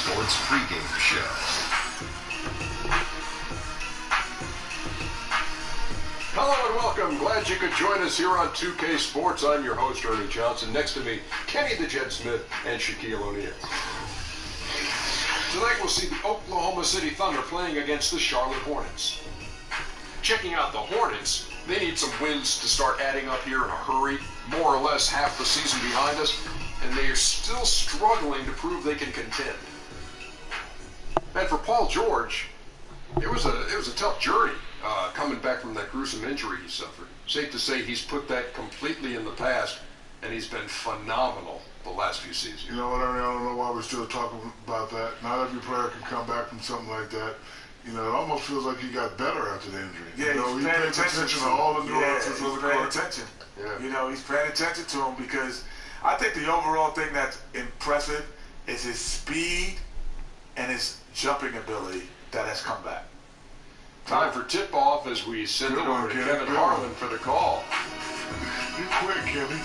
Sports pregame show. Hello and welcome. Glad you could join us here on 2K Sports. I'm your host, Ernie Johnson. Next to me, Kenny the Jet Smith and Shaquille O'Neal. Tonight we'll see the Oklahoma City Thunder playing against the Charlotte Hornets. Checking out the Hornets, they need some wins to start adding up here in a hurry. More or less half the season behind us, and they are still struggling to prove they can contend. And for Paul George, it was a tough journey coming back from that gruesome injury he suffered. Safe to say he's put that completely in the past, and he's been phenomenal the last few seasons. You know what, Ernie, I don't know why we're still talking about that. Not every player can come back from something like that. You know, it almost feels like he got better after the injury. Yeah, you know, he's paying attention to all the nuances of the paying court. attention. Yeah. You know, he's paying attention to him because I think the overall thing that's impressive is his speed and his jumping ability that has come back. Time for tip-off as we send it over to Kevin Harlan for the call. You quick, Kevin.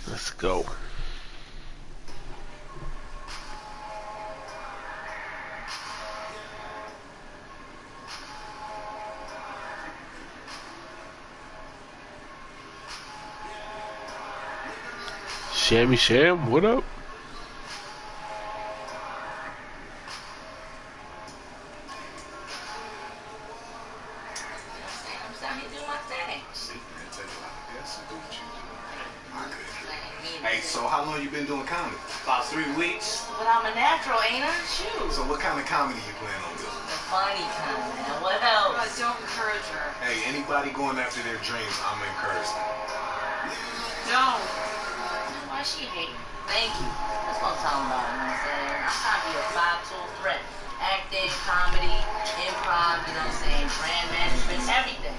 Let's go. Shammy Sham, what up? Hey, so how long you been doing comedy? About 3 weeks. But I'm a natural, ain't I? Shoot. So what kind of comedy you plan on doing? The funny kind, man. What else? But don't encourage her. Hey, anybody going after their dreams, I'm encouraged. Don't. Why she hate me? Thank you. That's what I'm talking about, you know what I'm saying? I'm trying to be a 5-tool threat. Acting, comedy, improv, you know what I'm saying? Brand management, everything.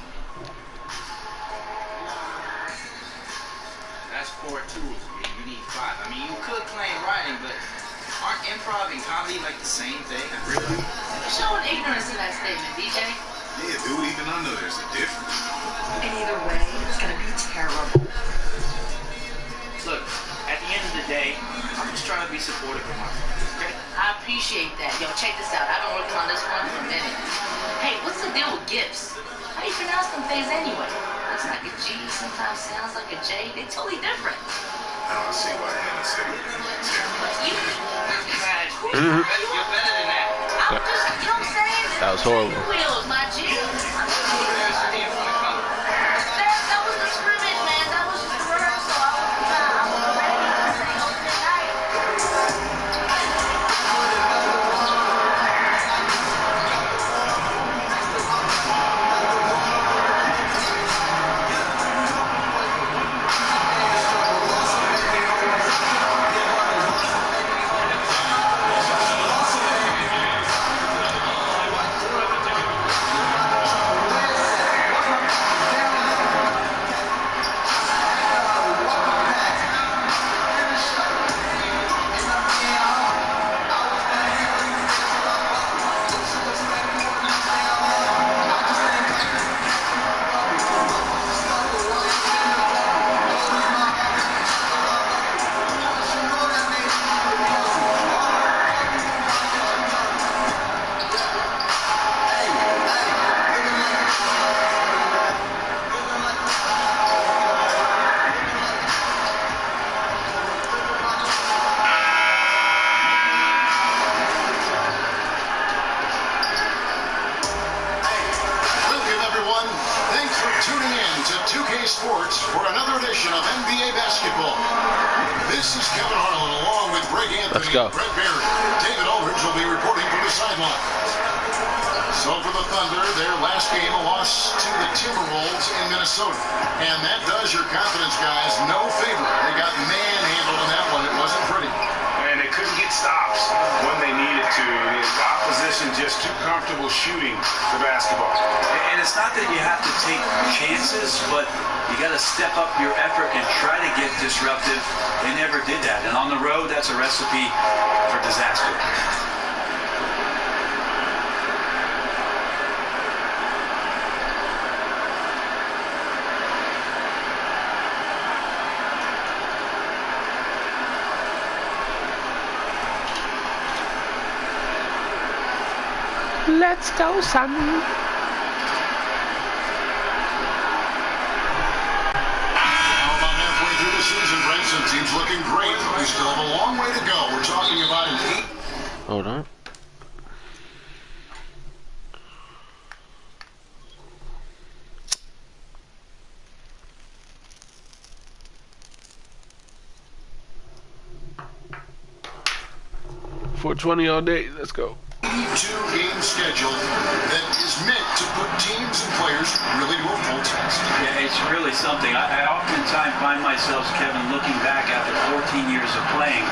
That's 4 tools. You need 5. I mean, you could claim writing, but aren't improv and comedy like the same thing? Really? You're showing ignorance in that statement, DJ. Yeah, dude, even I know there's a difference. And either way, it's gonna be terrible. Look, at the end of the day, I'm just trying to be supportive of my friends, okay? I appreciate that. Yo, check this out. I've been working on this one for a minute. Hey, what's the deal with gifts? How do you pronounce them things anyway? Looks like a G, sometimes sounds like a J. They're totally different. I don't see why Hannah said it. You, You're better than that. I'm just, you know what I'm saying? That was horrible. Wheels, my G. That was the scrimmage, man. That was just the rehearsal. I was ready to say opening night. Sports for another edition of NBA basketball. This is Kevin Harlan along with Greg Anthony, Brett Barry. David Aldridge will be reporting from the sideline. So for the Thunder, their last game, a loss to the Timberwolves in Minnesota. And that does your confidence guys no favor. They got manhandled in that one. It wasn't pretty. And they couldn't get stops when they needed to. The opposition just too comfortable shooting the basketball. And it's not that you have to take chances, but you got to step up your effort and try to get disruptive. They never did that. And on the road, that's a recipe for disaster. Let's go, son. Season, Bryson, team's looking great. We still have a long way to go. We're talking about an 8. Hold on. $420 all day. Let's go. 2-game schedule that is meant to put teams and players really to a full test. Yeah, it's really something. I oftentimes find myself, Kevin, looking back after 14 years of playing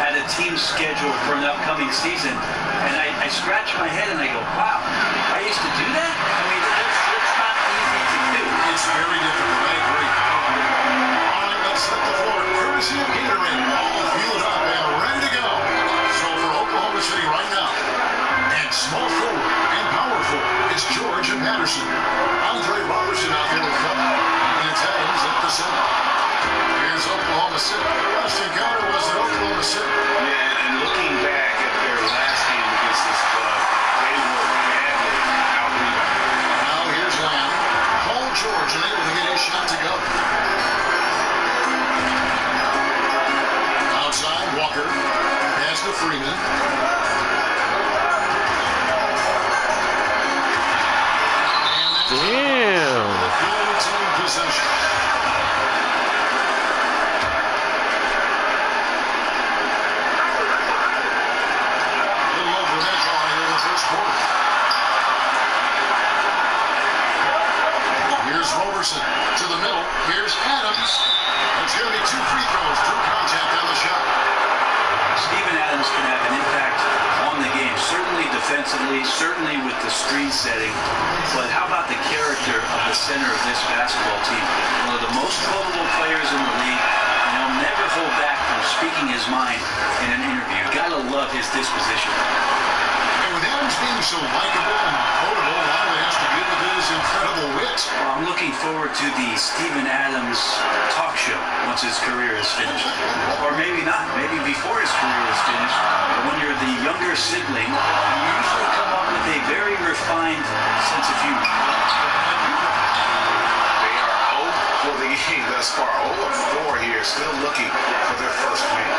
at a team schedule for an upcoming season, and I scratch my head and I go, wow, I used to do that? I mean, it's not easy to do. It's very difficult. I agree. All right, let's set the floor. Courtesy of Gatorade. All fueled up and ready to go. So for Oklahoma City right now, and small forward and power forward, it's George and Patterson. Andre Robertson out there with Cup, and it's Adams at the center. Here's Oklahoma City. Last encounter was at Oklahoma City. Yeah, and looking back at their last game against this club, they were badly out-rebounded. Now here's Lamb. Paul George unable to get his shot to go. Outside, Walker. Pass to Freeman. Damn. Team possession. Little over the edge on here in the first quarter. Here's Roberson to the middle. Here's Adams. It's going to be 2 free throws. Drew contact on the shot. Steven Adams can have an impact on the game, certainly defensively, certainly with the screen setting, but how about the character of the center of this basketball team? One of the most quotable players in the league, and he'll never hold back from speaking his mind in an interview. Gotta love his disposition. And with Adams being so likable and quotable, a lot of it has to do with his incredible wit. Well, I'm looking forward to the Steven Adams talk show once his career is finished. Or maybe not, maybe before his career is finished. But when you're the younger sibling, you usually come up with a very refined sense of humor. They are 0 for the game thus far. 0 of 4 here, still looking for their first win.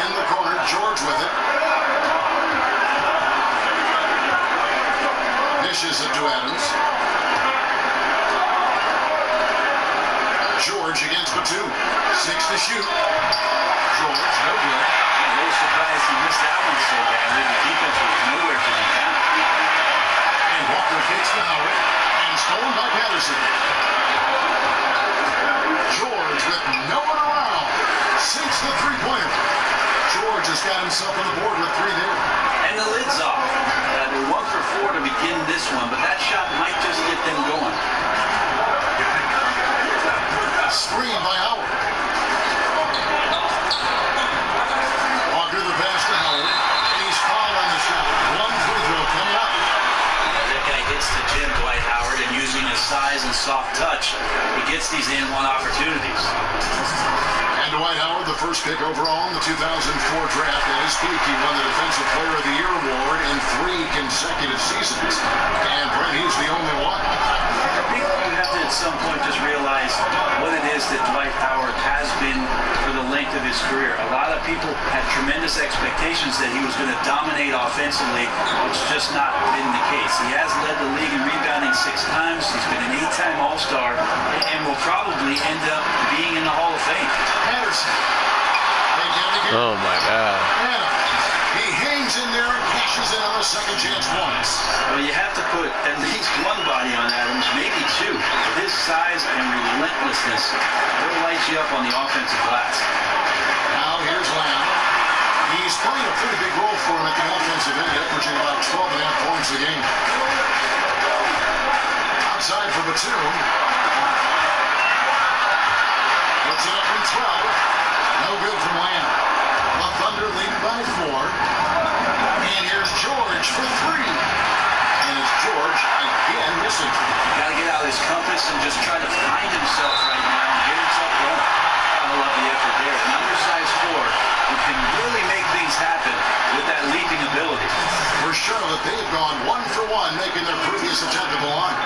In the corner, George with it. Dishes it to Adams. George against Batum. 6 to shoot. George, no good. I'm a little surprised he missed that one so badly. The defense was nowhere to be found. And Walker takes the Howard. And stolen by Patterson. George with no one around. Sinks the three-pointer. George has got himself on the board with 3 there. And the lid's off. They're 1 for 4 to begin this one, but that shot might just get them going. Screen by Howard. Walker the pass to Howard. And he's fouled on the shot. 1 free throw coming up. That guy hits the gym, Dwight Howard, and using his size and soft touch, he gets these and-one opportunities. And Dwight Howard, the first pick overall in the 2004 draft. At his peak, he won the Defensive Player of the Year award in 3 consecutive seasons. And Brent, he's the only one. I think you have to at some point just realize what it is that Dwight Howard has been for the length of his career. A lot of people had tremendous expectations that he was going to dominate offensively. It's just not been the case. He has led the league in rebounding 6 times. He's been an 8-time All-Star and will probably end up being in the Hall of Fame. Patterson. Oh my God. He hangs in there and cashes in on the second chance points. Well, you have to put at least 1 body on Adams, maybe 2. With his size and relentlessness, he'll light you up on the offensive glass. Now here's Lamb. He's playing a pretty big role for him at the offensive end, averaging about 12.5 points a game. Outside for Batum. Puts it up from 12. No good from Lamb. The Thunder lead by 4. And here's George for 3. And it's George again missing. Got to get out of his compass and just try to find himself right now and get himself going. I love the effort there. An undersized 4 who can really make things happen with that leaping ability. For for Charlotte, they've gone 1 for 1, making their previous attempt at the line.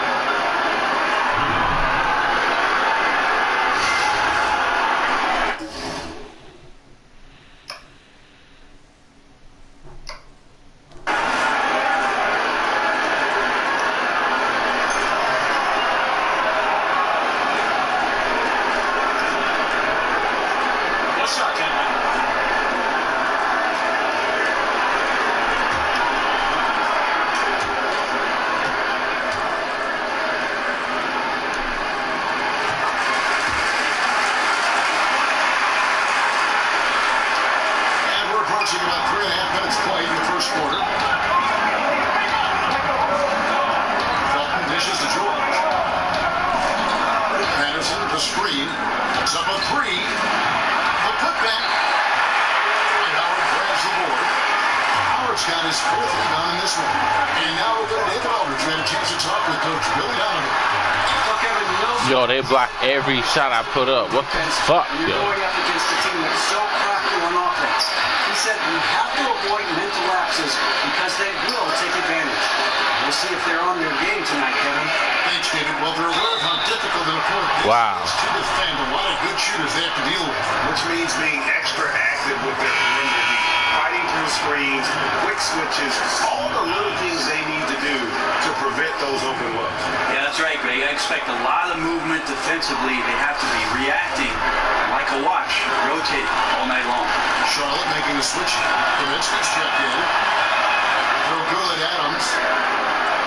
About 3.5 minutes played in the first quarter. Felton dishes to George. Anderson with the screen. It's up a 3. The putback. And Howard grabs the board. Howard's got his 4th rebound in this one. And now we'll go to David Aldridge. We had a chance to talk with Coach Billy Donovan. Yo, they block every shot I put up. What the fuck, You're yo? going up against a team that's so crafty on offense. He said you have to avoid mental lapses because they will take advantage. We'll see if they're on their game tonight, Kevin. Thanks, David. Well, they're aware of how difficult an opponent is to defend. A lot of good shooters they have to deal with. Which means being extra active with their perimeter, fighting through screens, quick switches, all the little things they need to do to prevent those open looks. Yeah, that's right, Greg. I expect a lot of movement defensively. They have to be reacting like a watch, rotating all night long. Charlotte making a switch. Kaminsky's checked in. No good, Adams.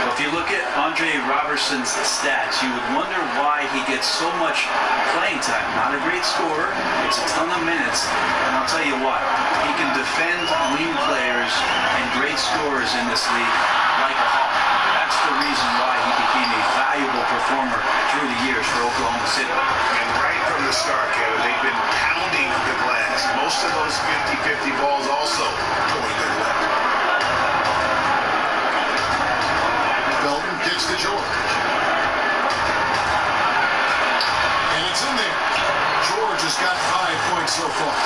Well, if you look at Andre Robertson's stats, you would wonder why he gets so much playing time. Not a great scorer. It's a ton of minutes. And I'll tell you what, he can defend wing players and great scorers in this league like a hawk. That's the reason why he became a valuable performer through the years for Oklahoma City. And right from the start, Kevin, they've been pounding the glass. Most of those 50-50 balls also going their way. Felton gets to George. And it's in there. George has got 5 points so far.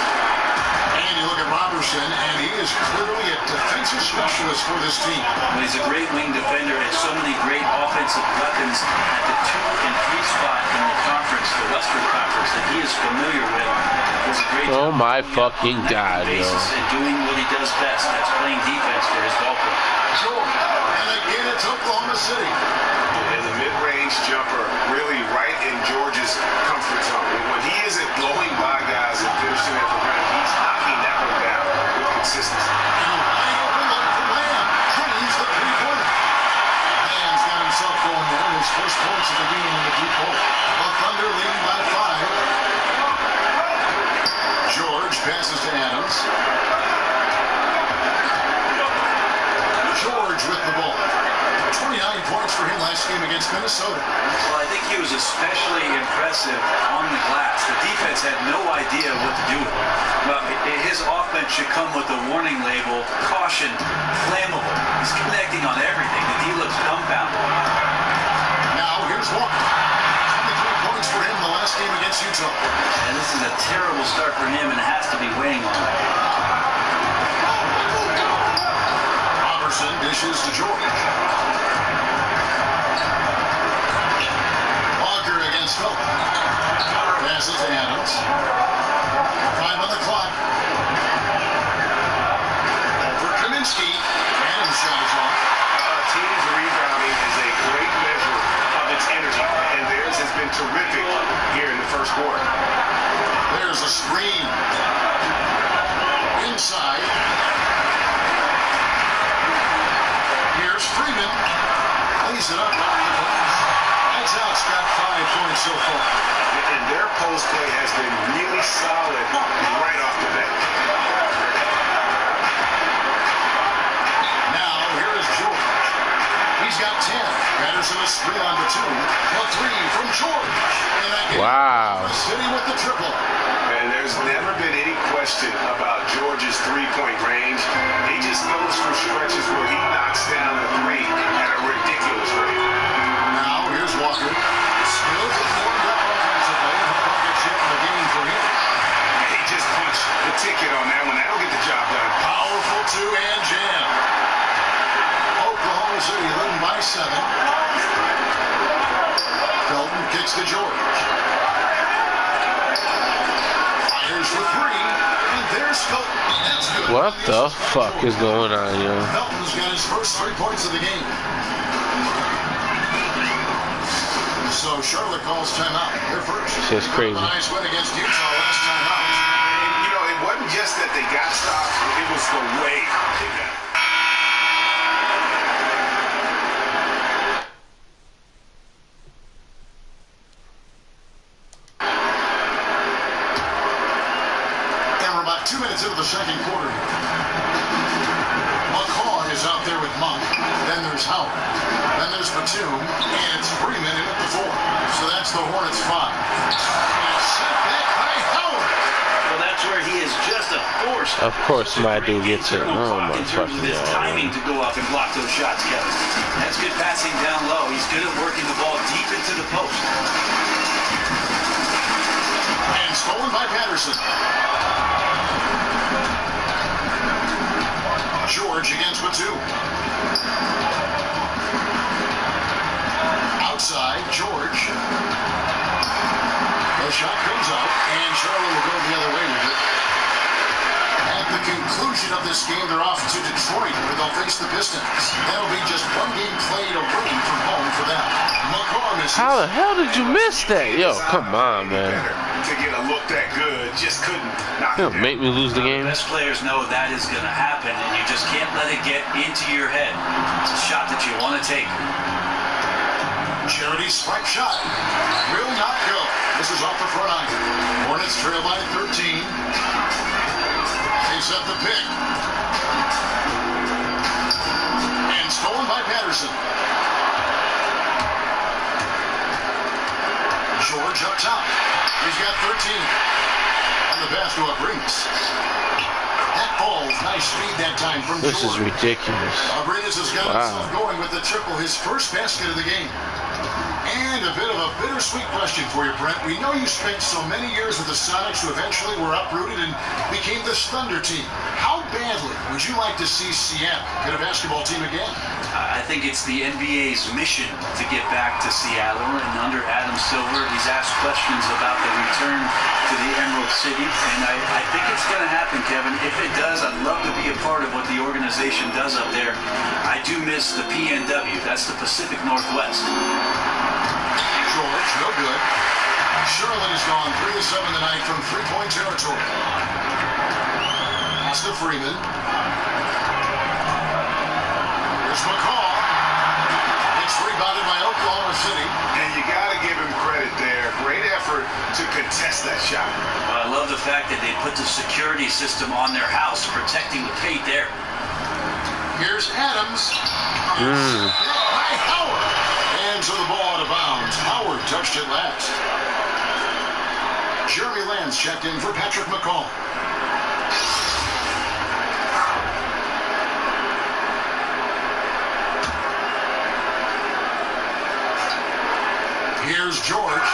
And you look at Robertson, and he is clearly a defensive specialist for this team. Well, he's a great wing defender, has so many great offensive weapons at the 2 and 3 spot in the conference, the Western Conference, that he is familiar with. Does a great Oh job my going fucking on a God, yo. basis and doing what he does best. That's playing defense for his ball club. George. And again, it's Oklahoma City. And the mid-range jumper really right in George's comfort zone. When he isn't blowing by guys and finishing at the rim, he's knocking that one down with consistency. And a wide open look for Lamb. Drains the 3-pointer. Lamb's got himself going there. His first points of the game in the deep hole. The Thunder leading by 5. George passes to Adams. George with the ball. 29 points for him last game against Minnesota. Well, I think he was especially impressive on the glass. The defense had no idea what to do with him. Well, his offense should come with a warning label, caution, flammable. He's connecting on everything. The D looks dumbfounded. Now, here's Walker. 23 points for him the last game against Utah. And this is a terrible start for him, and it has to be weighing on him. Robertson dishes to George. Walker against Felton. Passes to Adams. 5 on the clock. For Kaminsky. Adams' shot is off. A team's rebounding is a great measure of its energy, and theirs has been terrific here in the first quarter. There's a screen. Inside. Here's Freeman. Lays it up. That's out. It's got 5 points so far. And their post play has been really solid right off the bat. Now, here is George. He's got 10. Patterson is 3 on the 2. A 3 from George. And that game, Wow. City with the triple. And there's never been any question about George's three-point range. He just goes through stretches where he knocks down the three at a ridiculous rate. Now, here's Walker. Still getting warmed up offensively. A bucket chip in the game for him. He just punched the ticket on that one. That'll get the job done. Powerful 2-hand jam. 7. Felton kicks to George. Fires for 3. And there's Felton. That's good. What the fuck is going on, yo? Felton's got his first 3 points of the game. So Charlotte calls timeout. They're first. Shit's crazy. Nice win against Utah last time out. And, you know, it wasn't just that they got stopped, it was the way they got it. And we're about 2 minutes into the second quarter. McCaw is out there with Monk. Then there's Howard. Then there's Batum. And it's Freeman in at the 4. So that's the Hornets 5. And set back by Howard. Well, that's where he is just a force. Of course, my dude gets it. Oh my in terms of his timing to go up and block those shots, Kevin. That's good passing down low. He's good at working the ball deep into the post. And stolen by Patterson. George against Batum. Outside, George. The shot comes out, and Charlotte will go the other way with it. At the conclusion of this game, they're off to Detroit, where they'll face the Pistons. That'll be just 1 game played away from home for them. McCaw misses. How the hell did you miss that? Yo, come on, man. To get a look that good, just couldn't knock it He'll make me lose the game. Best players know that is going to happen, and you just can't let it get into your head. It's a shot that you want to take. Charity's spike shot will not go. This is off the front iron. Hornets trail by 13. They set the pick. And stolen by Patterson. George up top. He's got 13. And the pass to Abrinas. That falls. Nice speed that time from George. This is ridiculous. Abrinas has got himself going with the triple, his first basket of the game. And a bit of a bittersweet question for you, Brent. We know you spent so many years with the Sonics who eventually were uprooted and became this Thunder team. How badly would you like to see Seattle get a basketball team again? I think it's the NBA's mission to get back to Seattle, and under Adam Silver, he's asked questions about the return to the Emerald City, and I think it's going to happen, Kevin. If it does, I'd love to be a part of what the organization does up there. I do miss the PNW. That's the Pacific Northwest. George, no good. Charlotte has gone 3 of 7 tonight from 3-point territory. Pass to Freeman. Here's McCaw. It's rebounded by Oklahoma City. And you got to give him credit there. Great effort to contest that shot. Well, I love the fact that they put the security system on their house, protecting the paint there. Here's Adams. By Howard. And so the ball out of bounds. Howard touched it last. Jeremy Lance checked in for Patrick McCall. Here's George.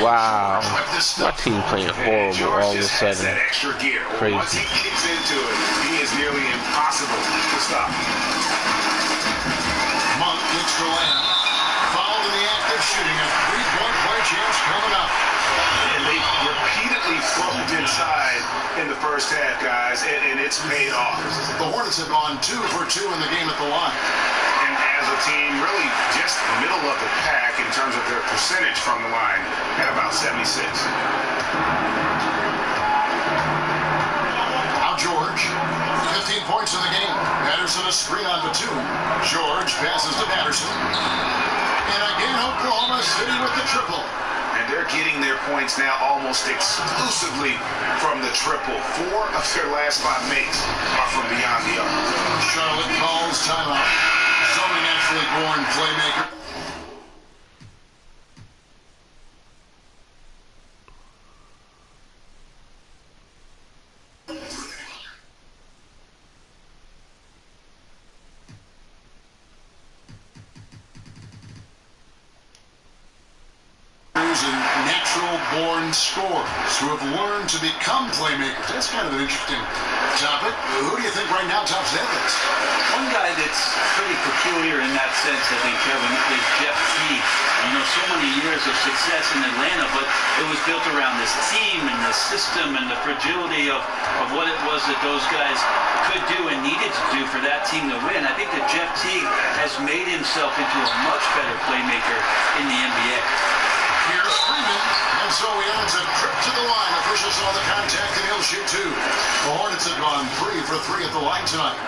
Wow. My team playing horrible all of a sudden. That extra gear. Crazy. Once he kicks into it, he is nearly impossible to stop. Monk gets to land. Fouled in the act of shooting. A 3-point play chance coming up. And they repeatedly flunked inside in the first half, guys, and it's paid off. The Hornets have gone 2 for 2 in the game at the line. And as a team, really just middle of the pack in terms of their percentage from the line at about 76. Now George, 15 points in the game. Patterson a screen on Batum. George passes to Patterson. And again, Oklahoma City with the triple. And they're getting their points now almost exclusively from the triple. 4 of their last 5 makes are from beyond the arc. Charlotte calls timeout. So naturally born playmaker. And natural-born scorers who have learned to become playmakers. That's kind of an interesting topic. Who do you think right now tops that list? One guy that's pretty peculiar in that sense, I think, Kevin, is Jeff Teague. You know, so many years of success in Atlanta, but it was built around this team and the system and the fragility of what it was that those guys could do and needed to do for that team to win. I think that Jeff Teague has made himself into a much better playmaker in the NBA. Here's Freeman, and so he ends a trip to the line. Officials saw the contact, and he'll shoot two. The Hornets have gone 3 for 3 at the line tonight.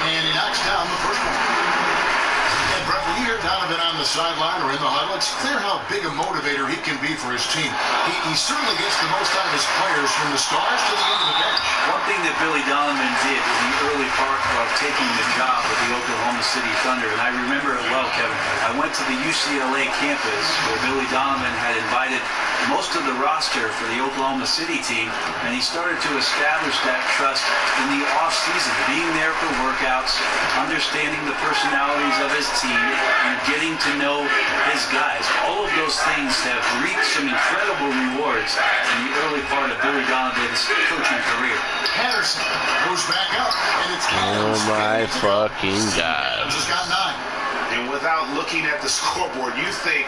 And he knocks down the first one. And Brett, when you hear Donovan on the sideline or in the huddle, it's clear how big a motivator he can be for his team. He certainly gets the most out of his players from the stars to the end of the bench. One thing that Billy Donovan did in the early part of taking the job with the Oklahoma City Thunder, and I remember it well, Kevin, I went to the UCLA campus where Billy Donovan had invited most of the roster for the Oklahoma City team, and he started to establish that trust in the off-season, being there for workouts, understanding the personalities of his team, and getting to know his guys. All of those things have reaped some incredible rewards in the early part of Billy Donovan's coaching career. Patterson goes back up, and it's oh my fucking God. Just got 9. And without looking at the scoreboard, you think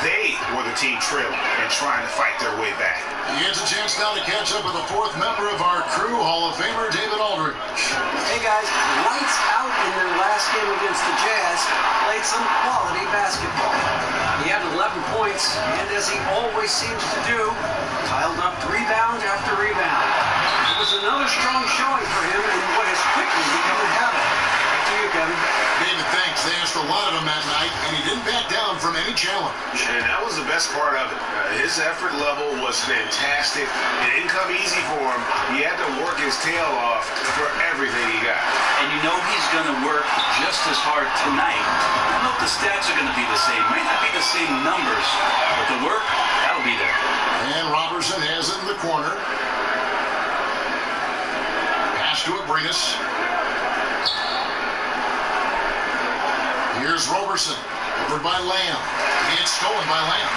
they were the team trailing and trying to fight their way back. He gets a chance now to catch up with the 4th member of our crew, Hall of Famer David Aldridge. Hey guys, lights out in their last game against the Jazz, played some quality basketball. He had 11 points, and as he always seems to do, piled up rebound after rebound. It was another strong showing for him in what has quickly become a habit. Back to you, Kevin. David, thanks. They asked a lot of him that night, and he didn't back down from any challenge. And that was the best part of it. His effort level was fantastic. It didn't come easy for him. He had to work his tail off for everything he got. And you know he's going to work just as hard tonight. I don't know if the stats are going to be the same. Might not be the same numbers, but the work, that'll be there. And Robertson has it in the corner. Pass to Abrinas. Here's Roberson, over by Lamb. It's stolen by Lamb.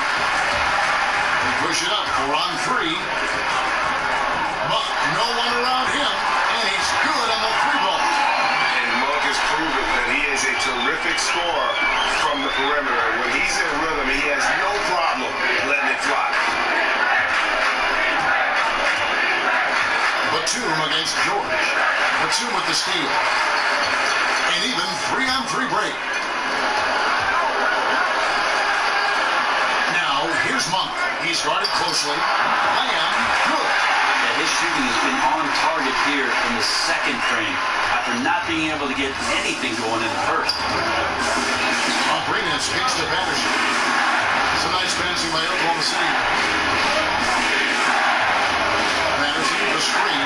They push it up, 4 on 3. Monk, no one around him, and he's good on the 3-ball. And Monk has proven that he is a terrific scorer from the perimeter. When he's in rhythm, he has no problem letting it fly. Batum against George. Batum with the steal. And even 3 on 3 break. Here's Monk. He's guarded closely. Lamb, good. Yeah, his shooting has been on target here in the second frame after not being able to get anything going in the first. Abrinas kicks to Patterson. It's a nice passing by Oklahoma City. Patterson, the screen.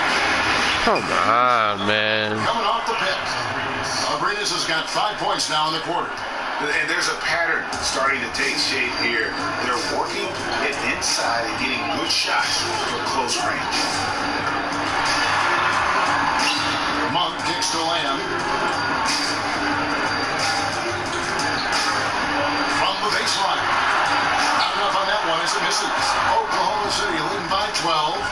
Come on, man. Coming off the pick. Abrinas has got 5 points now in the quarter. And there's a pattern starting to take shape here. They're working it inside and getting good shots from close range. Monk kicks to Lamb. From the baseline. Not enough on that one as it misses. Oklahoma City leading by 12.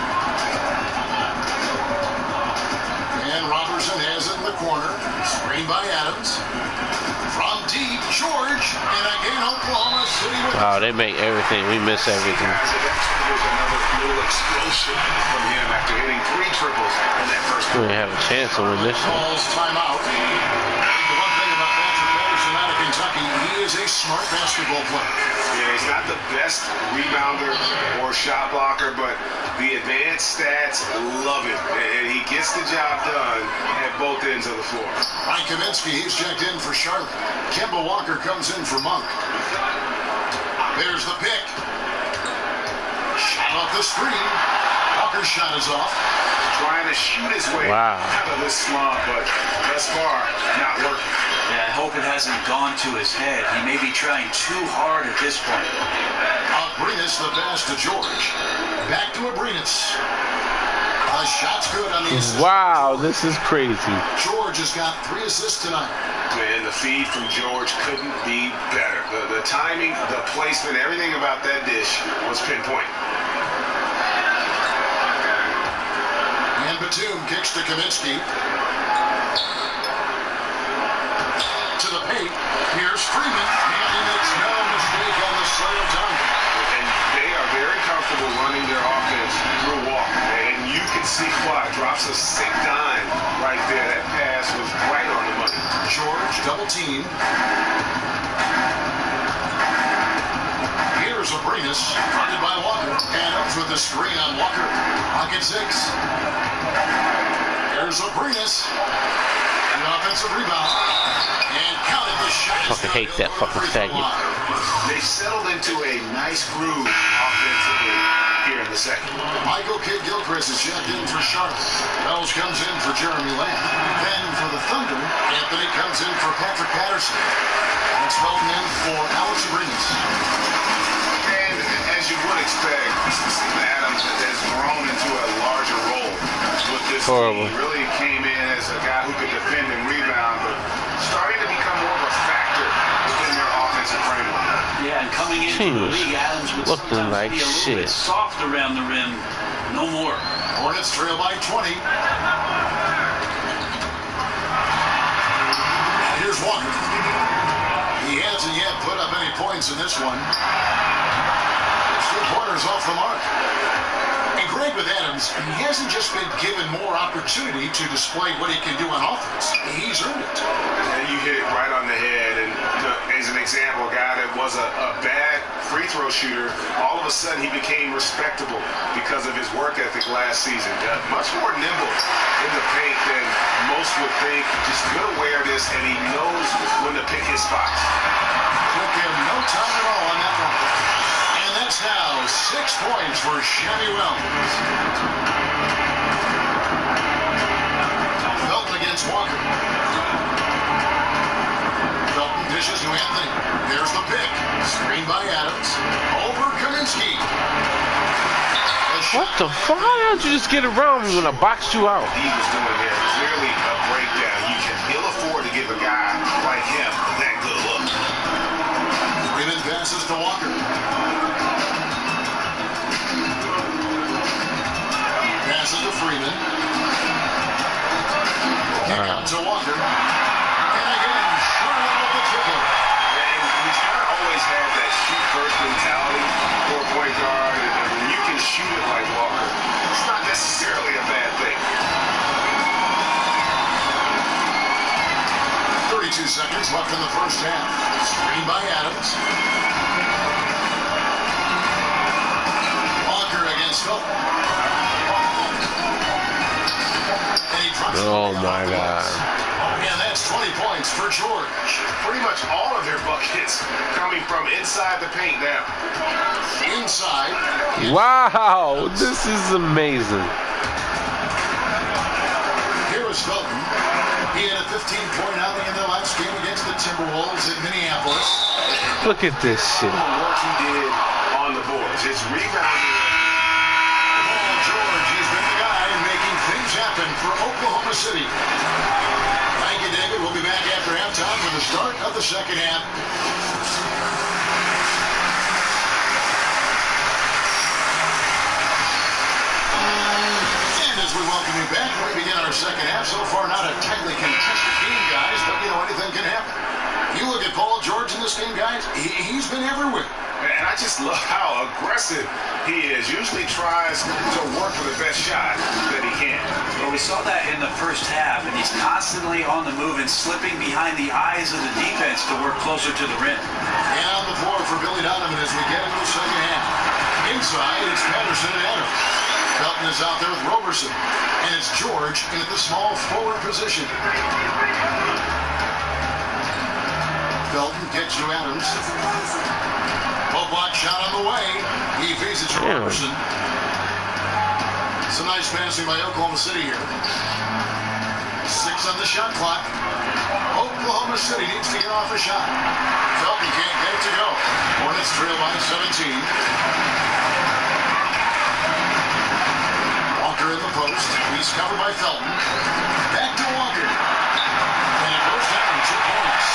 And Robertson has it in the corner. Screen by Adams. From deep, George, and again Oklahoma City. Wow, they make everything. We miss everything. There's another little explosion from him after hitting 3 triples in that first We have a chance to win this one. Calls timeout. The one thing about Patrick Patterson out of Kentucky, he is a smart basketball player. Yeah, he's not the best rebounder or shot blocker, but the advanced stats love it, and he gets the job done at both ends of the floor. Mike Kaminsky, he's checked in for Charlotte. Kemba Walker comes in for Monk. There's the pick. Shot off the screen. Walker's shot is off. Trying to shoot his way out of this slump, but thus far, not working. Yeah, I hope it hasn't gone to his head. He may be trying too hard at this point. Abrinas the pass to George. Back to Abrinas. The shot's good on the assist. Wow, this is crazy. George has got 3 assists tonight. Man, the feed from George couldn't be better. The timing, the placement, everything about that dish was pinpoint. And Batum kicks to Kaminsky. To the paint. Here's Freeman. And he makes no mistake on the slam dunk. And they are very comfortable running their offense through Walker. And you can see why. Drops a sick dime right there. That pass was right on the money. George double team. Here's Abrinas, fronted by Walker. Adams with the screen on Walker. Pocket 6. There's Abrinas. An offensive rebound. And counted the shot. I fucking hate that fucking faggot. They settled into a nice groove offensively here in the second. Michael Kidd-Gilchrist is checked in for Charlotte. Wells comes in for Jeremy Lamb. Then for the Thunder, Anthony comes in for Patrick Patterson. That's Felton in for Alex Abrinas. And as you would expect, Steve Adams has grown into a larger role with this Horrible. team. He really came in as a guy who could defend and rebound, but starting to become more of a factor within their offensive framework. Yeah, and coming into the league, Adams would looking sometimes like be a little shit. bit soft around the rim. No more. Hornets trail by 20. Here's Walker. He hasn't yet put up any points in this one. 2 pointers off the mark. And Greg, with Adams, he hasn't just been given more opportunity to display what he can do on offense. He's earned it. And you hit it right on the head. And as an example, a guy that was a bad free throw shooter, all of a sudden he became respectable because of his work ethic last season. Much more nimble in the paint than most would think. Just good awareness, and he knows when to pick his spots. Took him no time at all on that one. And that's now 6 points for Shabby Wells. Felton against Walker. Felton dishes to Anthony. There's the pick. Screen by Adams. Over Kaminsky. What the fuck? How did you just get around me when I boxed you out? He was doing there clearly a breakdown. He'll afford to give a guy like him that good look. Freeman passes to Walker. Passes to Freeman. Kick out to Walker. And again, Charlotte with the triple. And he's kind of always had that shoot first mentality for a point guard. And when you can shoot it like Walker, it's not necessarily a bad thing. 32 seconds left in the first half. Screen by Adams. Walker against Felton. Oh my God. And that's 20 points for George. Pretty much all of their buckets coming from inside the paint now. Inside. Wow, this is amazing. Here is Felton. He had a 15-point outing in their last game against the Timberwolves in Minneapolis. Look at this shit. The work he did on the boards. His rebounding. Paul George, he's been the guy making things happen for Oklahoma City. Thank you, David. We'll be back after halftime for the start of the second half. And as we welcome you back, we begin our second half. So far, not a tightly contested game, guys, but, you know, anything can happen. You look at Paul George in this game, guys, he's been everywhere. And I just love how aggressive he is. Usually tries to work for the best shot that he can. Well, we saw that in the first half, and he's constantly on the move and slipping behind the eyes of the defense to work closer to the rim. And on the floor for Billy Donovan as we get into the second half. Inside, it's Patterson and Adams. Felton is out there with Roberson. And it's George in at the small forward position. Felton gets to Adams. Block shot on the way. He feeds it to Roberson. Some nice passing by Oklahoma City here. 6 on the shot clock. Oklahoma City needs to get off a shot. Felton can't get it to go. Hornets trail by 17. Walker in the post. by Felton. Back to Walker. And it goes down 2 points.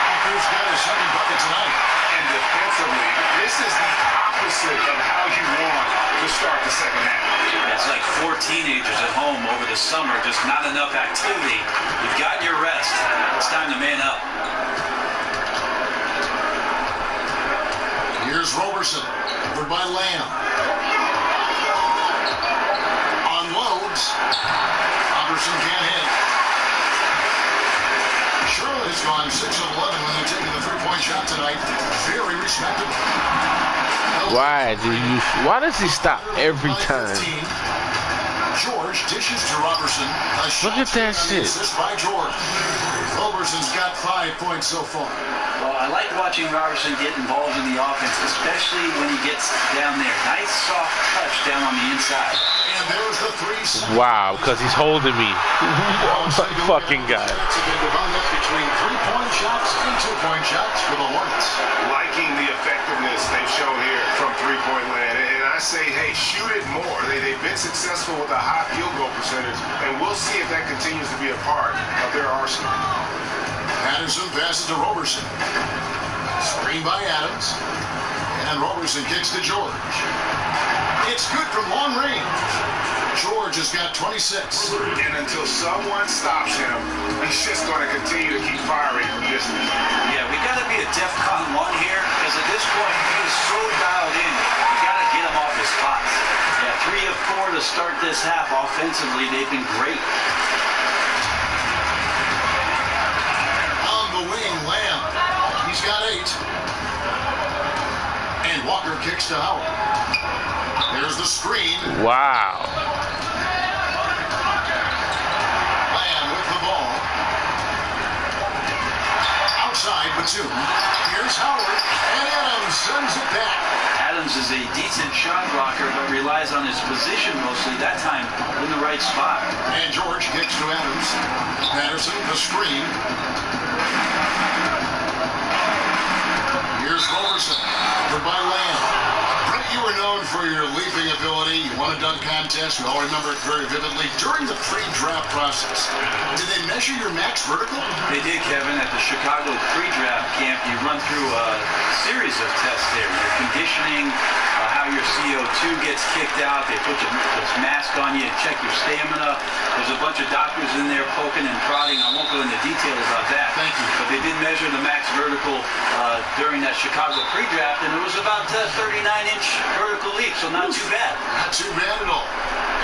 Walker's got his second bucket tonight. And defensively, this is the opposite of how you want to start the second half. It's like 4 teenagers at home over the summer, just not enough activity. You've gotten your rest. It's time to man up. Here's Roberson, covered by Lamb. Unloads. Roberson can't hit. Charlotte has gone 6 of 11 when they're taking the 3-point shot tonight. Very respectable. Why does he stop every time? George dishes to Roberson. Look at that shit. Assist by George. Roberson's got 5 points so far. Well, I like watching Roberson get involved in the offense, especially when he gets down there. Nice soft touch down on the inside. And there's the 3. Wow, because he's holding me. Fucking guy. Between 3-point shots and 2-point shots for the Hornets. Liking the effectiveness they've shown here from 3-point land. And I say, hey, shoot it more. They've been successful with a high field goal percentage, and we'll see if that continues to be a part of their arsenal. Patterson passes to Roberson. Screen by Adams. And Roberson kicks to George. It's good from long range. George has got 26. And until someone stops him, he's just going to continue to keep firing from distance. Yeah, we got to be a DEFCON 1 here, because at this point, he's so dialed in. We got to get him off his spots. Yeah, 3 of 4 to start this half. Offensively, they've been great. On the wing, Lamb. He's got 8. And Walker kicks to Howard. There's the screen. Wow. Lamb with the ball. Outside, Batum. Here's Howard. And Adams sends it back. Adams is a decent shot blocker, but relies on his position mostly. That time, in the right spot. And George kicks to Adams. Patterson, the screen. Here's Roberson. Covered by Lamb. Brett, you were known for your leaping ability. You won a dunk contest. We all remember it very vividly. During the pre-draft process, did they measure your max vertical? They did, Kevin. At the Chicago pre-draft camp, you run through a series of tests there. Your conditioning, how your CO2 gets kicked out. They put this mask on you and check your stamina. There's a bunch of doctors in there poking and prodding. I won't go into detail about that. Thank you. But they did measure the max vertical during that Chicago pre-draft, and it was about 39-inch vertical leap, so not too bad. Not too bad at all.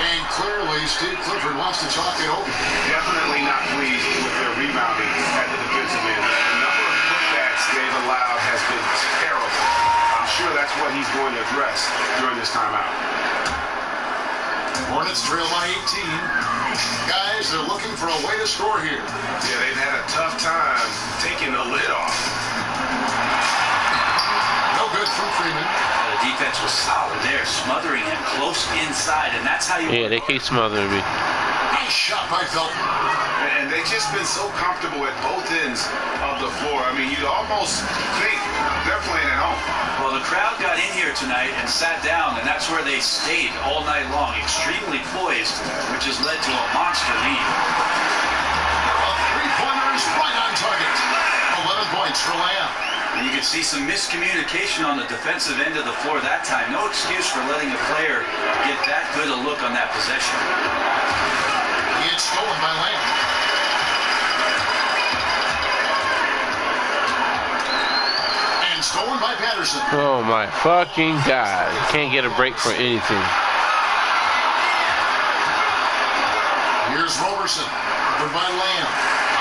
And clearly, Steve Clifford wants to talk it over. Definitely not pleased with their rebounding at the defensive end. The number of putbacks they've allowed has been terrible. I'm sure that's what he's going to address during this timeout. Hornets trail by 18. Guys, they're looking for a way to score here. Yeah, they've had a tough time taking the lid off. No good from Freeman. The defense was solid there, smothering him close inside, and that's how you... Yeah, they keep smothering me. Nice shot by Felton. And they've just been so comfortable at both ends of the floor. I mean, you'd almost think they're playing at home. Well, the crowd got in here tonight and sat down, and that's where they stayed all night long, extremely poised, which has led to a monster lead. A three-pointer is right on target. 11 points for Lamb. And you can see some miscommunication on the defensive end of the floor that time. No excuse for letting a player get that good a look on that possession. It's stolen by Lamb. And stolen by Patterson. Oh my fucking God. Can't get a break for anything. Here's Roberson. Covered by Lamb.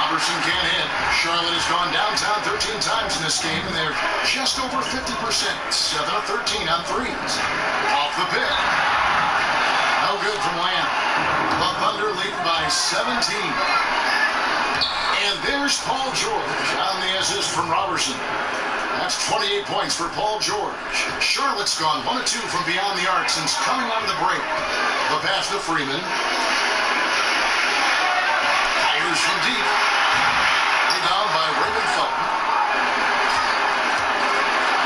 Roberson can't hit. Charlotte has gone downtown 13 times in this game, and they're just over 50%. 7 of 13 on threes. Off the pick. No good from Lamb. The Thunder lead by 17. And there's Paul George on the assist from Roberson. That's 28 points for Paul George. Charlotte's gone 1 of 2 from beyond the arc since coming out of the break. The pass to Freeman. Fires from deep. Down by Raymond Felton.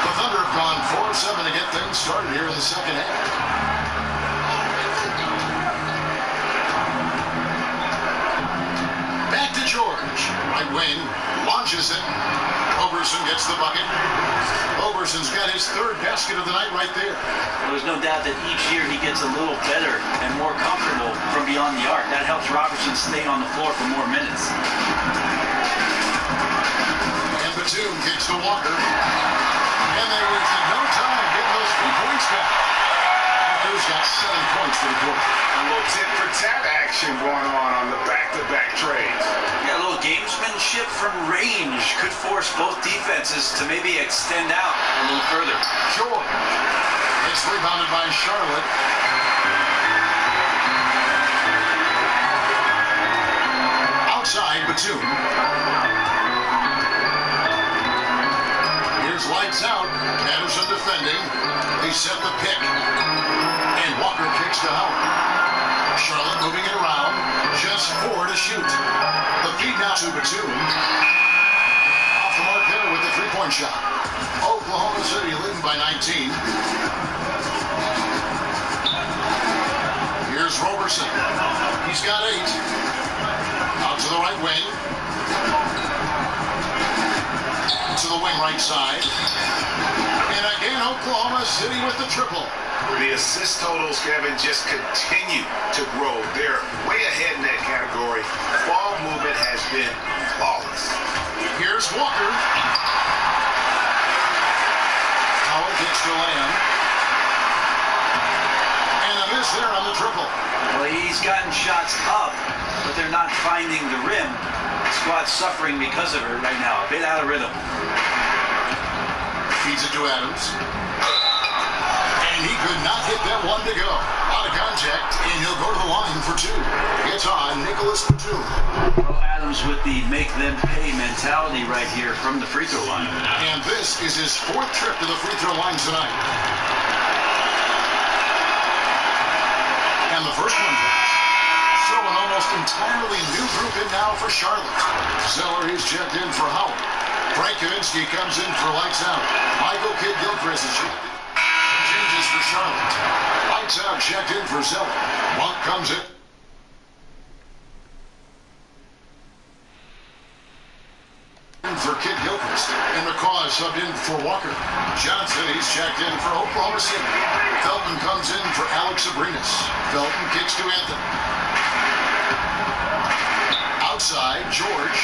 The Thunder have gone 4 of 7 to get things started here in the second half. George. Right wing. Launches it. Roberson gets the bucket. Roberson's got his third basket of the night right there. Well, there's no doubt that each year he gets a little better and more comfortable from beyond the arc. That helps Roberson stay on the floor for more minutes. And Batum kicks to Walker. And they wasted no time getting those 3 points back. Walker's got 7 points for the quarter. A little tit-for-tat action going on the back-to-back trades. Yeah, a little gamesmanship from range could force both defenses to maybe extend out a little further. George. It's rebounded by Charlotte. Outside, Batum. Here's lights out. Anderson defending. They set the pick. And Walker kicks to Howard. Charlotte moving it around. Just 4 to shoot. The feed now to Batum. Off the mark there with the three-point shot. Oklahoma City leading by 19. Here's Roberson. He's got 8. Out to the right wing. To the wing right side. And again, Oklahoma City with the triple. The assist totals, Kevin, just continue to grow. They're way ahead in that category. Ball movement has been flawless. Here's Walker. Howard gets to Lamb. And a miss there on the triple. Well, he's gotten shots up, but they're not finding the rim. The squad's suffering because of it right now. A bit out of rhythm. Feeds it to Adams. And he could not hit that one to go. Out of contact, and he'll go to the line for 2. It's on Nicholas Batum. Well, Adams with the make-them-pay mentality right here from the free throw line. And this is his 4th trip to the free throw line tonight. And the first one goes. So an almost entirely new group in now for Charlotte. Zeller is checked in for Howard. Frank Kaminsky comes in for lights out. Michael Kidd-Gilchrist is checked in. Changes for Charlotte. Lights out, checked in for Zeller. Monk comes in. For Kidd-Gilchrist. And McCaw is subbed in for Walker. Johnson, he's checked in for Oklahoma City. Felton comes in for Alex Abrinas. Felton kicks to Anthony. Outside, George.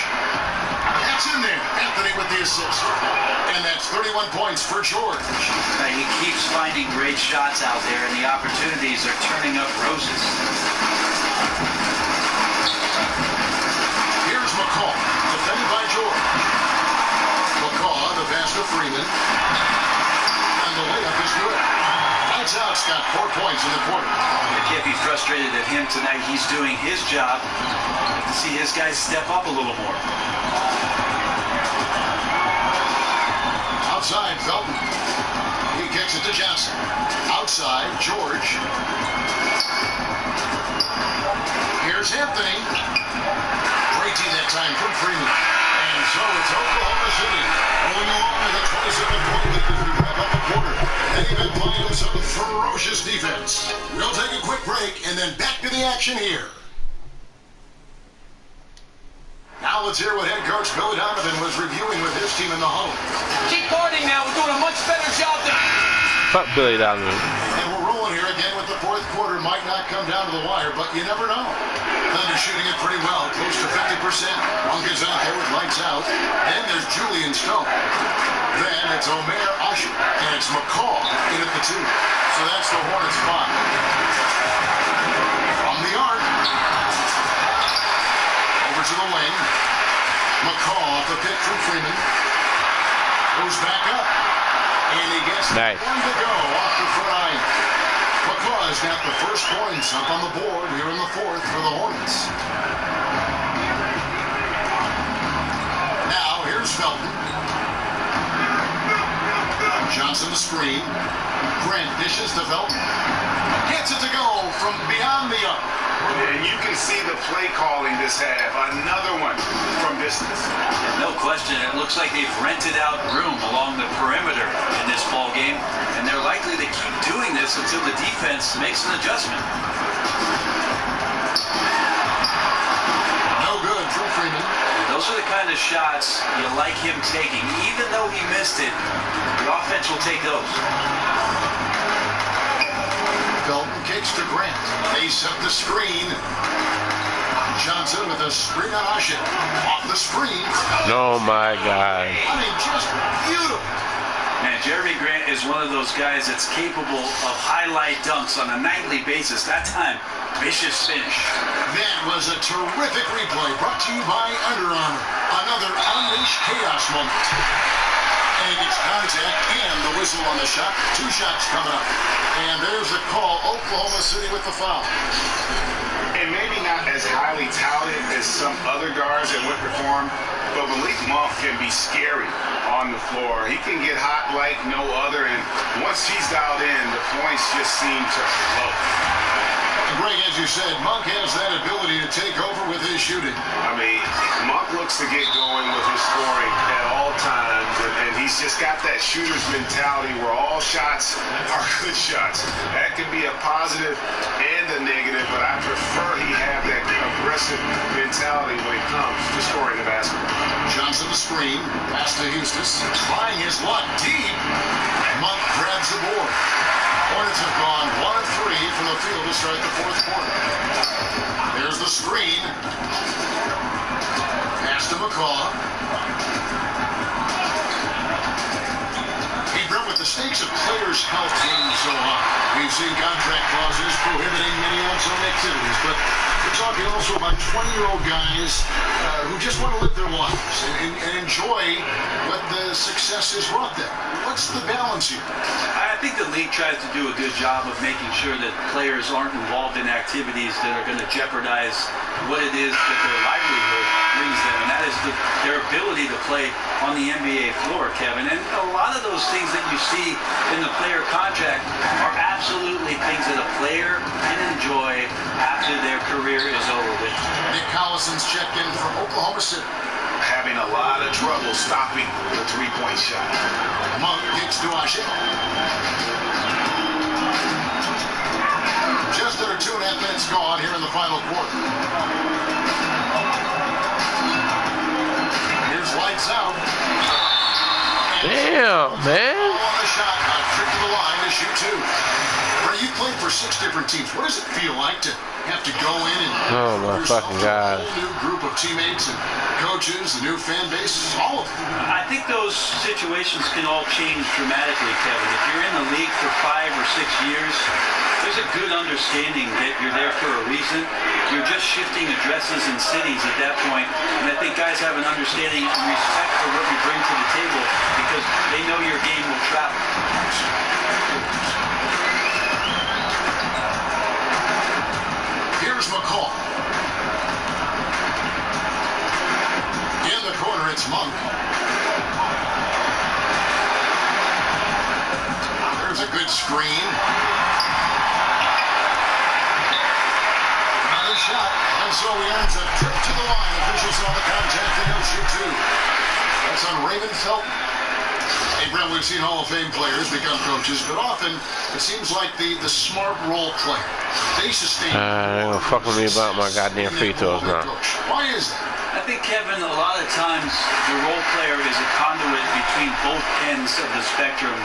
That's in there. Anthony with the assist. And that's 31 points for George. He keeps finding great shots out there, and the opportunities are turning up roses. Here's McCaw, defended by George. McCaw, the pass to Freeman. And the layup is good. Lights out's got 4 points in the quarter. You can't be frustrated at him tonight. He's doing his job. You have to see his guys step up a little more. Outside, Felton. He kicks it to Johnson. Outside, George. Here's Anthony. Great D that time from Freeman. And so it's Oklahoma City rolling along with a 27-point lead as we wrap up the quarter. They've been playing some ferocious defense. We'll take a quick break and then back to the action here. Now let's hear what head coach Billy Donovan was reviewing with his team in the huddle. Keep guarding now. We're doing a much better job than... Fuck Billy Donovan. And we're rolling here again with the 4th quarter. Might not come down to the wire, but you never know. Thunder shooting it pretty well, close to 50%. Monk is out there with lights out. Then there's Julian Stone. Then it's Omer Asher. And it's McCaw in at the 2. So that's the Hornets 5. From the arc. Over to the wing. McCaw off the pick from Freeman. Goes back up. And he gets nice. 1 to go off the front line. McCaw's got the first points up on the board here in the 4th for the Hornets. Now here's Felton. Johnson the screen. Grant dishes to Felton. Gets it to go from beyond the arc. And you can see the play calling this half. Another one from distance. No question. It looks like they've rented out room along the perimeter in this ball game, and they're likely to keep doing this until the defense makes an adjustment. No good for Freeman. those are the kind of shots you like him taking. Even though he missed it, the offense will take those. Felton kicks to Grant. They set the screen. Johnson with a screen on Ashe. Off the screen. Oh my God. I mean, just beautiful. Man, Jeremy Grant is one of those guys that's capable of highlight dunks on a nightly basis. That time, vicious finish. That was a terrific replay brought to you by Under Armour. Another Unleash Chaos moment. And he gets contact and the whistle on the shot. 2 shots coming up. And there's a call. Oklahoma City with the foul. And maybe not as highly touted as some other guards that went for him, but Malik Monk can be scary on the floor. He can get hot like no other, and once he's dialed in, the points just seem to flow. Greg, as you said, Monk has that ability to take over with his shooting. I mean, Monk looks to get going with his scoring at all times, and he's just got that shooter's mentality where all shots are good shots. That can be a positive and a negative, but I prefer he have that aggressive mentality when it comes to scoring the basketball. Johnson the screen, pass to Houston, trying his luck deep. Monk grabs the board. Hornets have gone 1 of 3 from the field to start the 4th quarter. There's the screen. Pass to McCaw. Hey, Brent, with the stakes of players' health being so high, we've seen contract clauses prohibiting many on-zone activities, but we're talking also about 20-year-old guys who just want to live their lives and enjoy what the success has brought them. What's the balance here? I think the league tries to do a good job of making sure that players aren't involved in activities that are going to jeopardize what it is that their livelihood brings them, and that is their ability to play on the NBA floor, Kevin. And a lot of those things that you see in the player contract are absolutely things that a player can enjoy after their career is over with. Nick Collison's checked in from Oklahoma City. Having a lot of trouble stopping the 3-point shot. Monk kicks to Ashe. Just under 2.5 minutes gone here in the final quarter. Here's lights out. Damn, man. On the shot, a trip to the line to shoot 2. Ray, you played for 6 different teams. What does it feel like to have to go in and oh my fucking God. A whole new group of teammates and coaches, the new fan base, all of it? I think those situations can all change dramatically, Kevin. If you're in the league for 5 or 6 years, there's a good understanding that you're there for a reason. You're just shifting addresses and cities at that point, and I think guys have an understanding and respect for what you bring to the table because they know your game will travel. Here's McCall. In the corner, it's Monk. There's a good screen. Another shot. And so he earns a trip to the line. Officials on the contact and he'll shoot 2. That's on Raymond Felton. Hey, Brent, we've seen Hall of Fame players become coaches, but often it seems like the smart role player. They sustain. They're gonna fuck with me about my goddamn free throws now. Why is that? I think, Kevin, a lot of times the role player is a conduit between both ends of the spectrum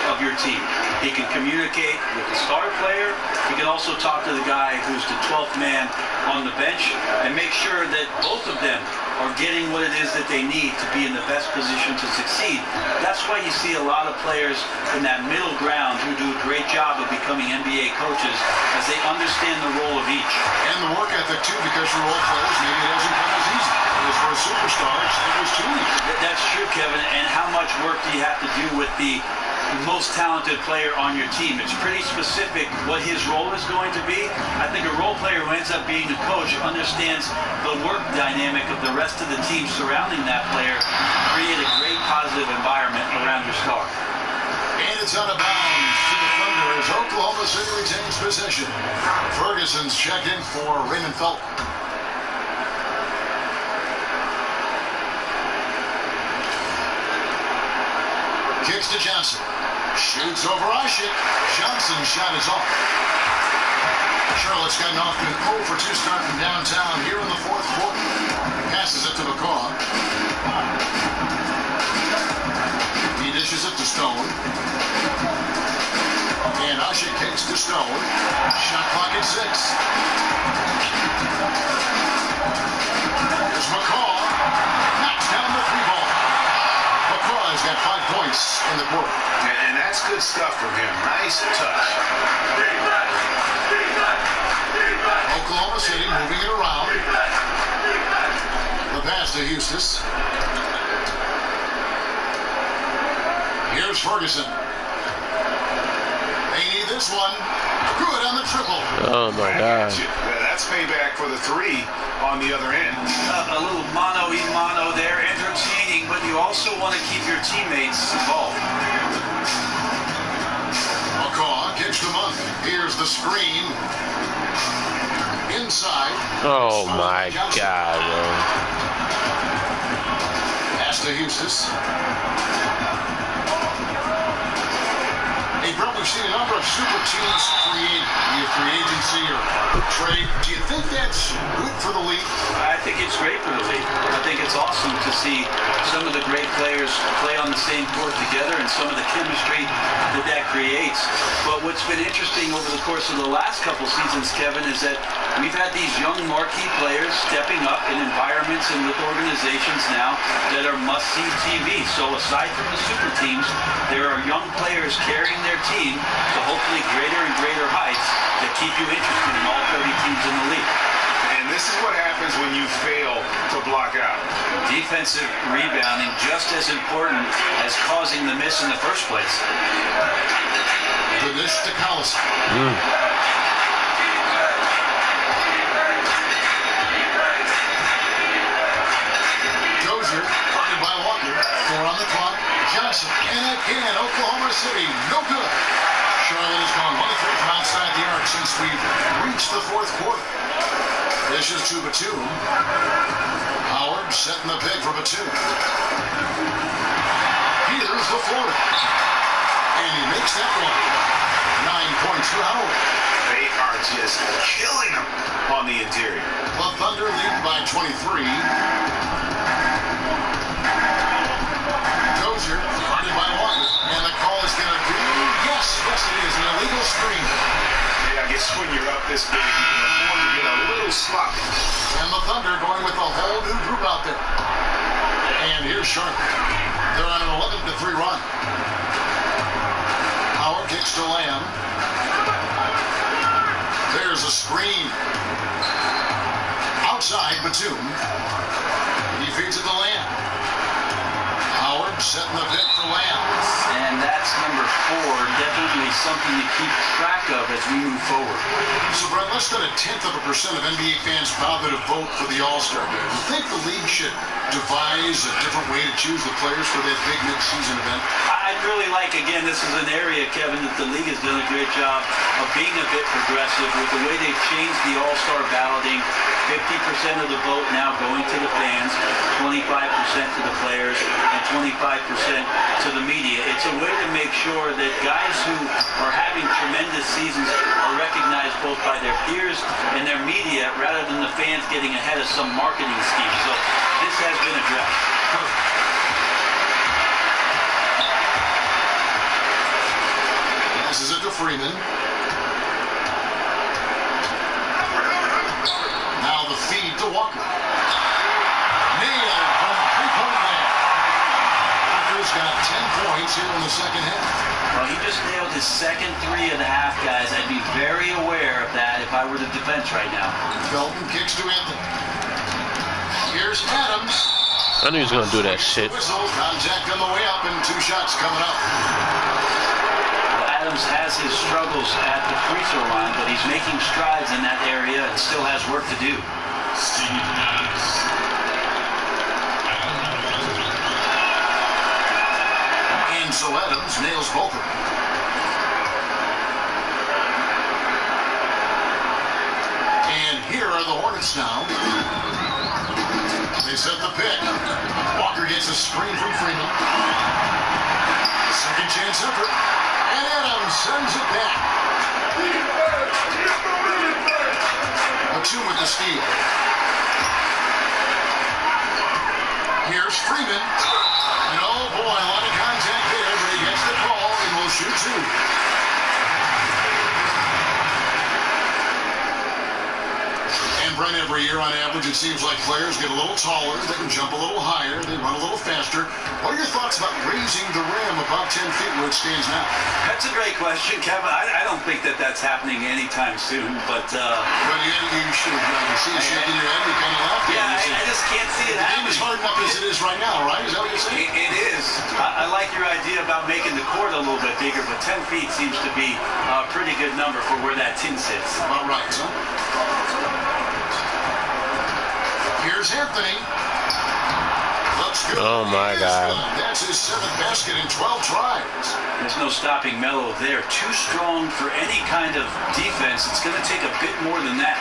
of your team. He can communicate with the star player. He can also talk to the guy who's the 12th man on the bench and make sure that both of them are getting what it is that they need to be in the best position to succeed. That's why you see a lot of players in that middle ground who do a great job of becoming NBA coaches as they understand the role of each. And the work ethic, too, because you're role players, maybe it doesn't come as easy. As for a superstar, it was too easy. That's true, Kevin. And how much work do you have to do with the most talented player on your team? It's pretty specific what his role is going to be. I think a role player who ends up being a coach understands the work dynamic of the rest of the team surrounding that player, create a great positive environment around your star. And it's out of bounds to the Thunder as Oklahoma City retains possession. Ferguson's check-in for Raymond Felton. Kicks to Johnson. Shoots over Ashik. Johnson's shot is off. Charlotte's gotten off to an 0 for 2 start from downtown here in the fourth quarter. Passes it to McCaw. He dishes it to Stone. And Ashik kicks to Stone. Shot clock at 6. Here's McCaw. Knocks down the 3-ball. McCaw has got 5 points in the quarter. And that's good stuff from him. Nice touch. Oklahoma City moving it around. The pass to Eustis. Here's Ferguson. They need this one. Good on the triple. Oh my God. That's payback for the 3 on the other end. A little mano-a-mano there, entertaining, but you also want to keep your teammates involved. McCaw kicks to Monk. Here's the screen. Inside. Oh my God, bro. Pass to Eustis. Hey, Brett, we've seen a number of super teams created via free agency or trade. Do you think that's good for the league? I think it's great for the league. I think it's awesome to see some of the great players play on the same court together and some of the chemistry that creates. But what's been interesting over the course of the last couple seasons, Kevin, is that we've had these young marquee players stepping up in environments and with organizations now that are must-see TV. So aside from the super teams, there are young players carrying their team to hopefully greater and greater heights that keep you interested in all 30 teams in the league. And this is what happens when you fail to block out. Defensive rebounding just as important as causing the miss in the first place. The dish to Collison. Dozier, guarded by Walker. 4 on the clock. Johnson, and again, Oklahoma City, no good. Charlotte has gone 1 of 3 from outside the arc since we've reached the fourth quarter. This is to Batum. Howard setting the pick for Batum. Here's the floater. And he makes that one. 9 points for Howard. They are just killing him on the interior. The Thunder lead by 23. Dozier, guarded by Walker. And the call is going to be, yes, it is, an illegal screen. Yeah, I guess when you're up this big, you want to get a little sloppy. And the Thunder going with a whole new group out there. And here's Sharp. They're on an 11-3 run. Howard kicks to Lamb. There's a screen. Outside Batum. He feeds it to Lamb. Howard setting the pick for Lamb. And that's number 4, definitely something to keep track of as we move forward. So, Brett, less than 1/10% of NBA fans bother to vote for the All-Star game. Do you think the league should devise a different way to choose the players for that big mid-season event? I'd really like, again, this is an area, Kevin, that the league has done a great job of being a bit progressive with the way they've changed the All-Star balloting. 50% of the vote now going to the fans, 25% to the players, and 25% to the media. It's a way to make sure that guys who are having tremendous seasons are recognized both by their peers and their media rather than the fans getting ahead of some marketing scheme. So this has been addressed. Passes it to Freeman. Now the feed to Walker. Nailed from 3-point land. Walker's got 10 points here in the second half. Well, he just nailed his second 3 of the half, guys. I'd be very aware of that if I were the defense right now. Felton kicks to Anthony. Here's Adams. I knew he was going to do that shit. Whistle, contact on the way up, and 2 shots coming up. Adams has his struggles at the free throw line, but he's making strides in that area and still has work to do. And so Adams nails both of them. And here are the Hornets now. They set the pick. Walker gets a screen from Freeman. Second chance effort. And Adams sends it back. Batum with the steal. Here's Freeman. And oh boy, a lot of contact there, but he gets the call and will shoot two. And Brent, every year on average, it seems like players get a little taller, they can jump a little higher, they run a little faster. What are your thoughts about raising the rim above 10 feet where it stands now? That's a great question, Kevin. I don't think that that's happening anytime soon, but... Well, you should see you shaking your head, you kind of laugh. Yeah, I just can't see it happening. The game is hard enough as it is right now, right? Is that what you're saying? It is. I like your idea about making the court a little bit bigger, but 10 feet seems to be a pretty good number for where that tin sits. About right, son. Here's Anthony. Looks good. Oh, my God. That's his 7th basket in 12 tries. There's no stopping Melo there. Too strong for any kind of defense. It's going to take a bit more than that.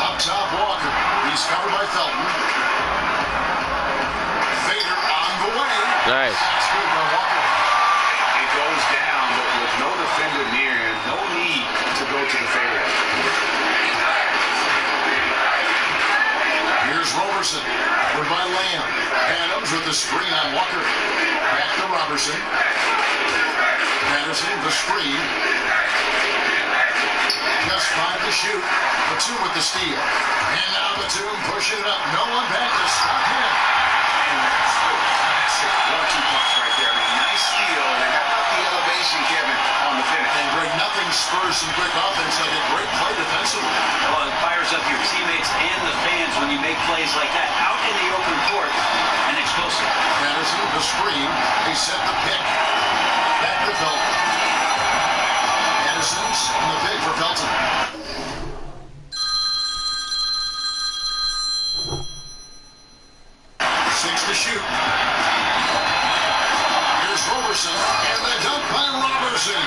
Up top, Walker. He's covered by Felton. Fader on the way. Nice. That's good by Walker. It goes down, but with no defender near him, no need to go to the fader. Here's Roberson. Good by Lamb. Adams with the screen on Walker. Back to Robertson. Patterson, the screen. Just 5 to shoot. Batum with the steal. And now Batum pushing it up. No one back to stop him. And that's the classic 1-2 punch right there. I mean, nice steal. And how about the elevation, Kevin, on the finish? And Greg, nothing spurs some quick offense like a great play defensively. Well, it fires up your teammates and the fans when you make plays like that out in the open court and explosive. Patterson, the screen. They set the pick. Back to Felton. Patterson's in the pick for Felton. 6 to shoot. Here's Roberson, and the dunk by Roberson.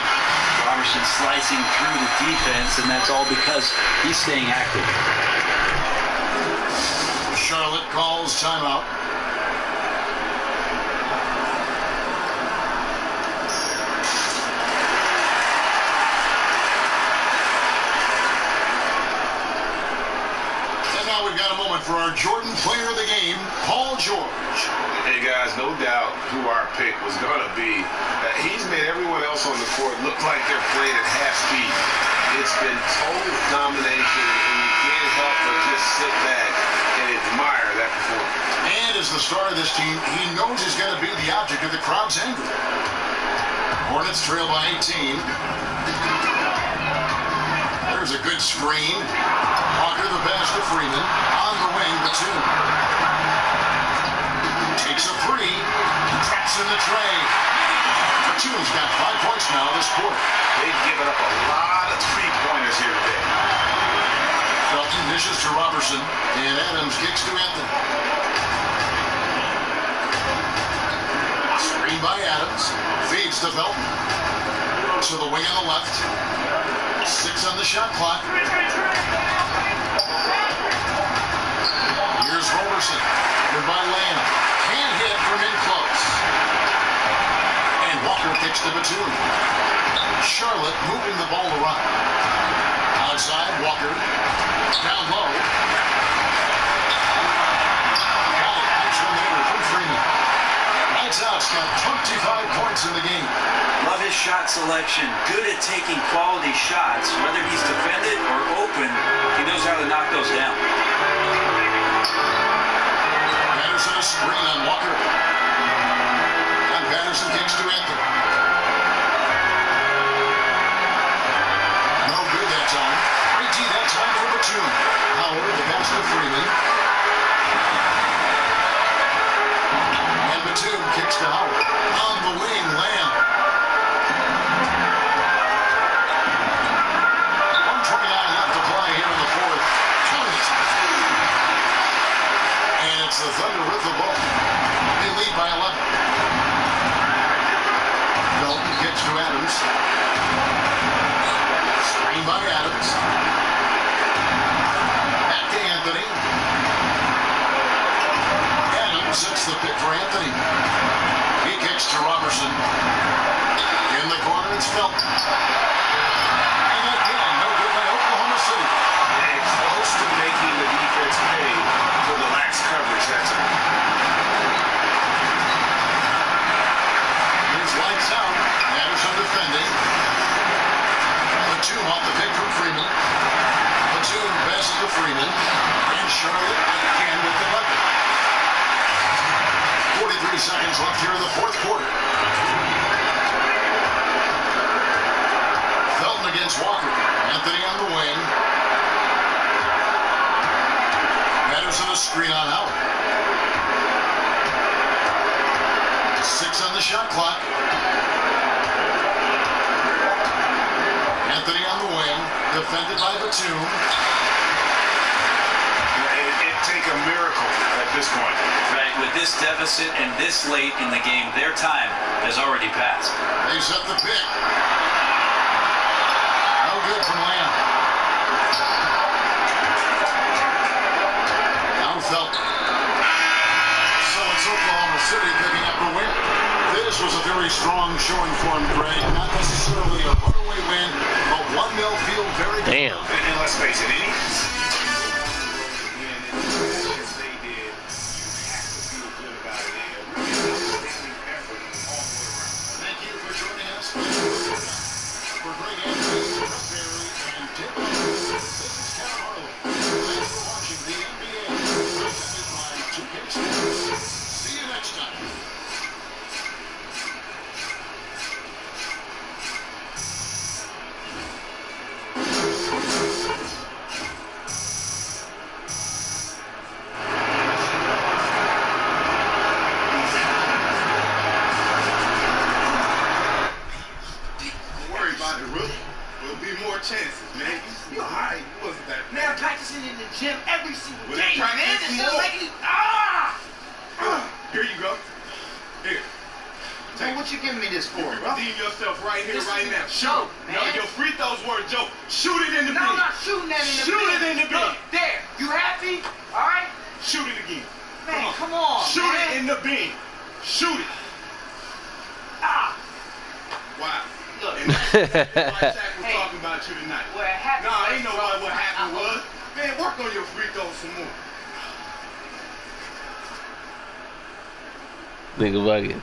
Roberson slicing through the defense, and that's all because he's staying active. Charlotte calls timeout. And now we've got a moment for our Jordan player of the game, Paul George. Hey guys, no doubt who our pick was going to be. He's made everyone else on the court look like they're playing at half speed. It's been total domination, and you can't help but just sit back and admire that performance. And as the star of this team, he knows he's going to be the object of the crowd's anger. Hornets trail by 18. There's a good screen. Walker the pass to Freeman. On the wing, Batum. Takes a three. Traps in the tray. Batum's got 5 points now this quarter. They've given up a lot of three-pointers here today. Felton dishes to Robertson. And Adams kicks to Anthony. Screen by Adams. Feeds to Felton. To the wing on the left. 6 on the shot clock. Here's Roberson. Good by Lamb. Can't hit from in close. And Walker kicks to Batum. Charlotte moving the ball around. Outside, Walker. Down low. Got it. Nice one there from Freeman. Lights out. It's got 25 points in the game. Love his shot selection. Good at taking quality shots. Whether he's defended or open, he knows how to knock those down. Patterson a screen on Walker. And Patterson kicks to Anthony. No good that time. Great D that time for Batum. Howard, the pass to Freeman. And Batum kicks to Howard. On the wing, Lamb. 1:29 left to play here in the fourth. Count it. And it's the Thunder with the ball. They lead by 11. Felton kicks to Adams. Screen by Adams. Back to Anthony. Adams sets the pick for Anthony. He kicks to Robertson. In the corner, it's Felton. And again, no good by Oklahoma City. And close to making the defense pay for the lax coverage that time. Here's lights out. Anderson defending. Batum off the pick from Freeman. Batum passes to Freeman. And Charlotte again with the bucket. 43 seconds left here in the fourth quarter. Felton against Walker. Anthony on the wing. Patterson a screen on Howard. 6 on the shot clock. Anthony on the wing. Defended by Batum. It'd take a miracle at this point. Right, with this deficit and this late in the game, their time has already passed. They set the pick. No good from Lamb. Now Felton. So it's Oklahoma City picking up a win. This was a very strong showing for him, Greg. Not necessarily a runaway win, but 1-0 feel very good. Damn. And let's face it, Thank you for joining us. For Greg Anthony, Barry, and Tim. This is Kevin Harlan. Thanks for watching the NBA presented by 2K Sports. See you next time. chances, man. You alright? You wasn't that bad. Man, I'm practicing in the gym every single Well, day, man. It feels like you. Here you go. Here. Man, what you giving me this for, bro? Redeem yourself right here, This right is now. a joke, man. No, your free throws were a joke. Shoot it in the bin. No, I'm not shooting that in the bin. Shoot it in the bin. Look, there. You happy? All right? Shoot it again. Man, come on, Shoot man. it in the bin. Shoot it. Ah. Wow. Look. And that's why Shaq was talking about you tonight. What happened? Nah, ain't no what happened was. Man, work on your free throws some more. Nigga bugging.